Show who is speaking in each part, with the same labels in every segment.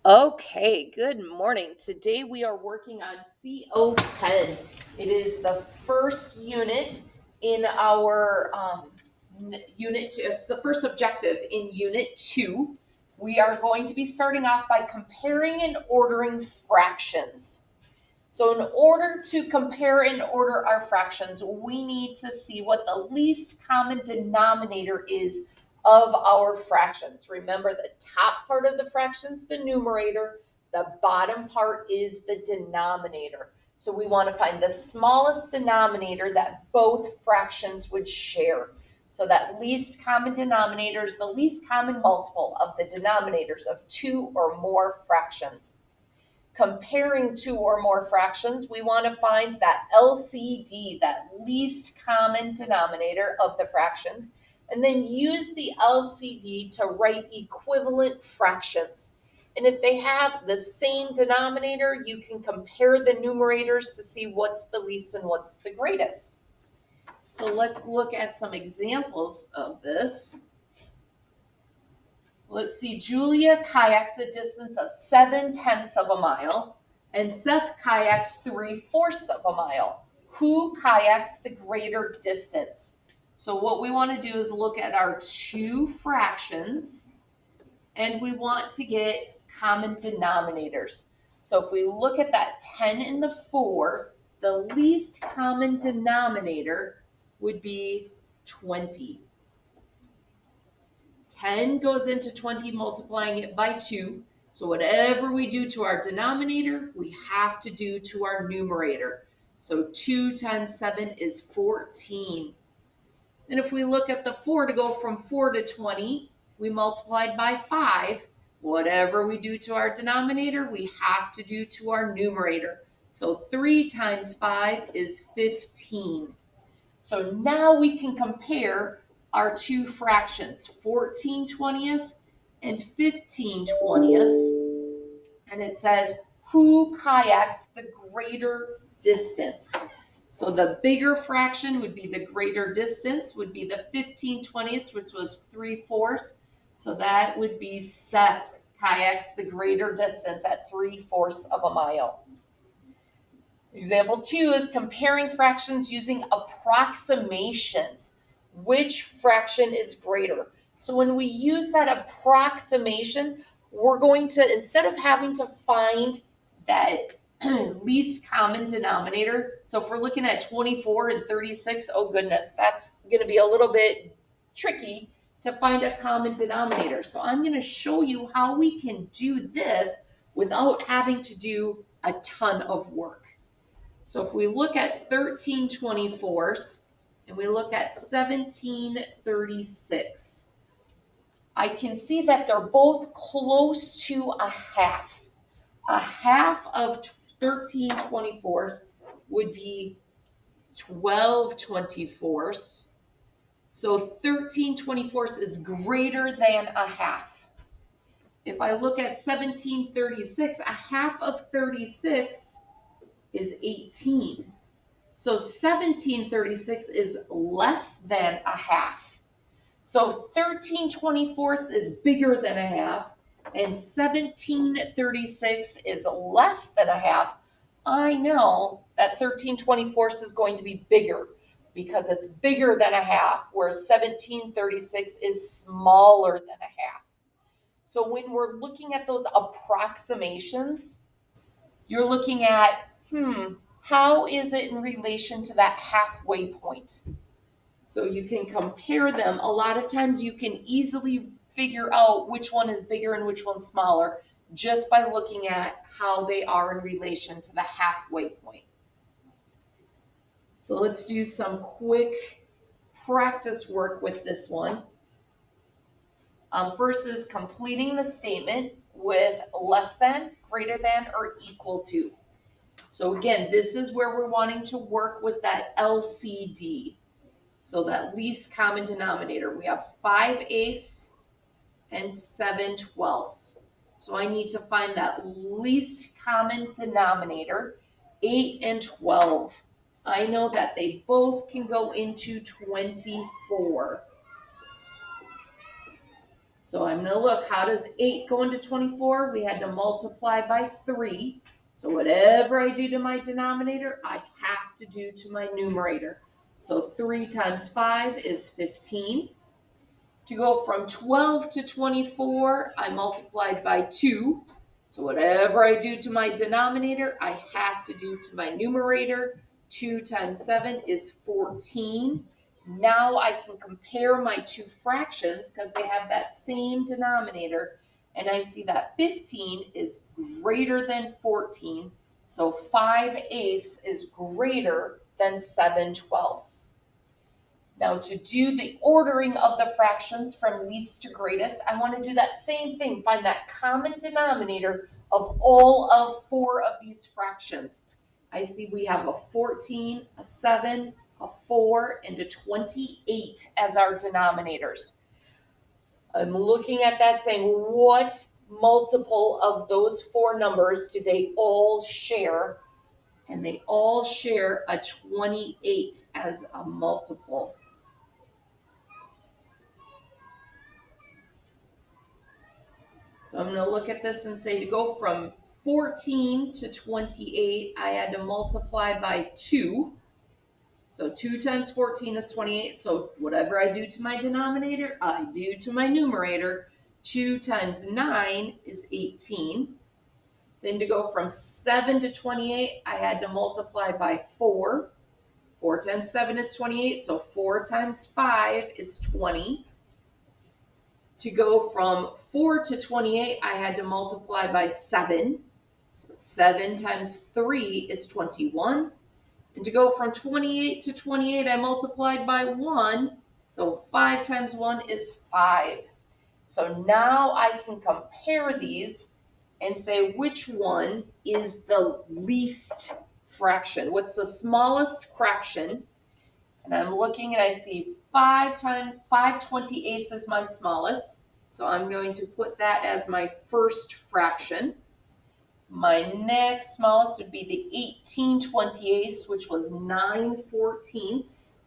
Speaker 1: Okay, good morning. Today we are working on CO10. It is the first unit in our unit. It's the first objective in unit 2. We are going to be starting off by comparing and ordering fractions. So in order to compare and order our fractions, we need to see what the least common denominator is of our fractions. Remember, the top part of the fraction's the numerator, the bottom part is the denominator. So we want to find the smallest denominator that both fractions would share. So that least common denominator is the least common multiple of the denominators of two or more fractions. Comparing two or more fractions, we want to find that LCD, that least common denominator of the fractions, and then use the LCD to write equivalent fractions. And if they have the same denominator, you can compare the numerators to see what's the least and what's the greatest. So let's look at some examples of this. Let's see, Julia kayaks a distance of 7/10 of a mile, and Seth kayaks 3/4 of a mile. Who kayaks the greater distance? So what we want to do is look at our two fractions, and we want to get common denominators. So if we look at that 10 and the 4, the least common denominator would be 20. 10 goes into 20, multiplying it by 2. So whatever we do to our denominator, we have to do to our numerator. So 2 times 7 is 14. And if we look at the 4, to go from 4 to 20, we multiplied by 5. Whatever we do to our denominator, we have to do to our numerator. So 3 times 5 is 15. So now we can compare our two fractions, 14/20 and 15/20. And it says, who kayaks the greater distance? So the bigger fraction would be the greater distance, would be the 15/20, which was 3/4. So that would be Seth kayaks the greater distance at 3/4 of a mile. Example 2 is comparing fractions using approximations. Which fraction is greater? So when we use that approximation, we're going to, instead of having to find that least common denominator, so if we're looking at 24 and 36, oh goodness, that's going to be a little bit tricky to find a common denominator. So I'm going to show you how we can do this without having to do a ton of work. So if we look at 13/24 and we look at 17/36, I can see that they're both close to a half. A half of 13/24 would be 12/24. So 13/24 is greater than a half. If I look at 17/36, a half of 36 is 18. So 17/36 is less than a half. So 13/24 is bigger than a half, and 17/36 is less than a half. I know that 13/24 is going to be bigger because it's bigger than a half, whereas 17/36 is smaller than a half. So when we're looking at those approximations, you're looking at, how is it in relation to that halfway point? So you can compare them. A lot of times you can easily figure out which one is bigger and which one's smaller just by looking at how they are in relation to the halfway point. So let's do some quick practice work with this one. First is completing the statement with less than, greater than, or equal to. So again, this is where we're wanting to work with that LCD. So that least common denominator. We have 5/8 and 7/12. So I need to find that least common denominator, 8 and 12. I know that they both can go into 24. So I'm going to look, how does 8 go into 24? We had to multiply by 3. So whatever I do to my denominator, I have to do to my numerator. So 3 times 5 is 15. To go from 12 to 24, I multiplied by 2. So whatever I do to my denominator, I have to do to my numerator. 2 times 7 is 14. Now I can compare my two fractions because they have that same denominator. And I see that 15 is greater than 14. So 5/8 is greater than 7/12. Now to do the ordering of the fractions from least to greatest, I want to do that same thing, find that common denominator of all of 4 of these fractions. I see we have a 14, a 7, a 4, and a 28 as our denominators. I'm looking at that saying, what multiple of those 4 numbers do they all share? And they all share a 28 as a multiple. So I'm going to look at this and say to go from 14 to 28, I had to multiply by 2. So 2 times 14 is 28. So whatever I do to my denominator, I do to my numerator. 2 times 9 is 18. Then to go from 7 to 28, I had to multiply by 4. 4 times 7 is 28. So 4 times 5 is 20. To go from 4 to 28, I had to multiply by 7. So 7 times 3 is 21. And to go from 28 to 28, I multiplied by 1. So 5 times 1 is 5. So now I can compare these and say which one is the least fraction. What's the smallest fraction? And I'm looking and I see 5/28 is my smallest. So I'm going to put that as my first fraction. My next smallest would be the 18/28, which was 9/14.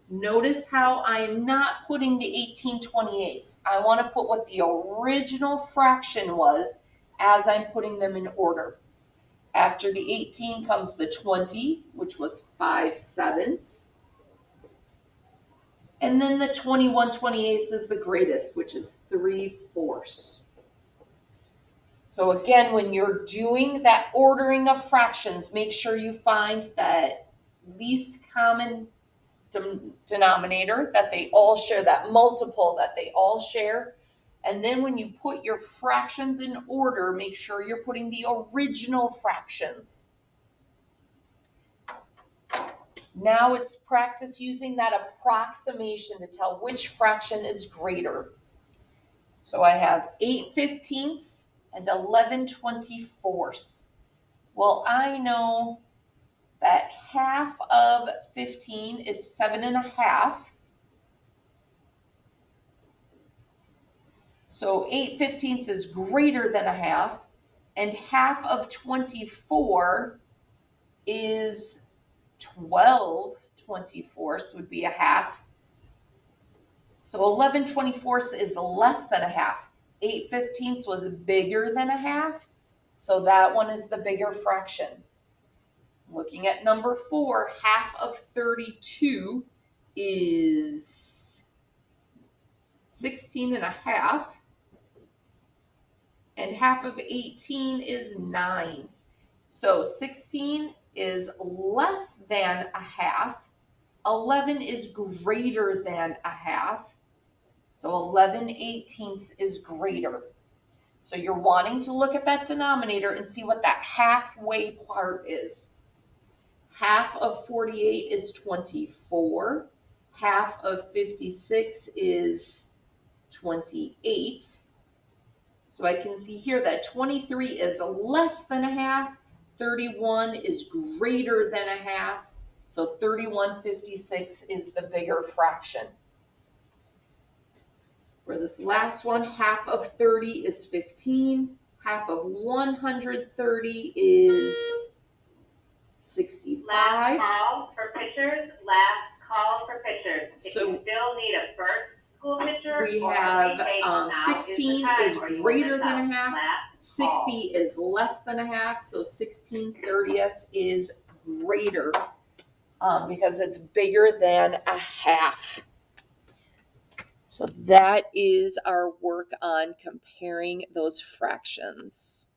Speaker 1: Notice how I am not putting the 18/28. I want to put what the original fraction was as I'm putting them in order. After the 18 comes the 20, which was 5/7. And then the 21/28 is the greatest, which is 3/4. So again, when you're doing that ordering of fractions, make sure you find that least common denominator that they all share, that multiple that they all share. And then when you put your fractions in order, make sure you're putting the original fractions. Now it's practice using that approximation to tell which fraction is greater. So I have 8/15 and 11/24. Well, I know that half of 15 is 7.5. So 8/15 is greater than a half, and half of 24 is 12/24 would be a half. So 11/24 is less than a half. 8/15 was bigger than a half, so that one is the bigger fraction. Looking at number 4, half of 32 is 16.5, and half of 18 is 9. So 16 is less than a half. 11 is greater than a half. So 11/18 is greater. So you're wanting to look at that denominator and see what that halfway part is. Half of 48 is 24. Half of 56 is 28. So I can see here that 23 is less than a half. 31 is greater than a half. So 31/56 is the bigger fraction. For this last one, half of 30 is 15. Half of 130 is 65.
Speaker 2: Last call for pictures. Last call for pictures. If
Speaker 1: So-
Speaker 2: you still need a first
Speaker 1: We have 16 is greater than a half, 60 is less than a half, so 16/30 is greater because it's bigger than a half. So that is our work on comparing those fractions.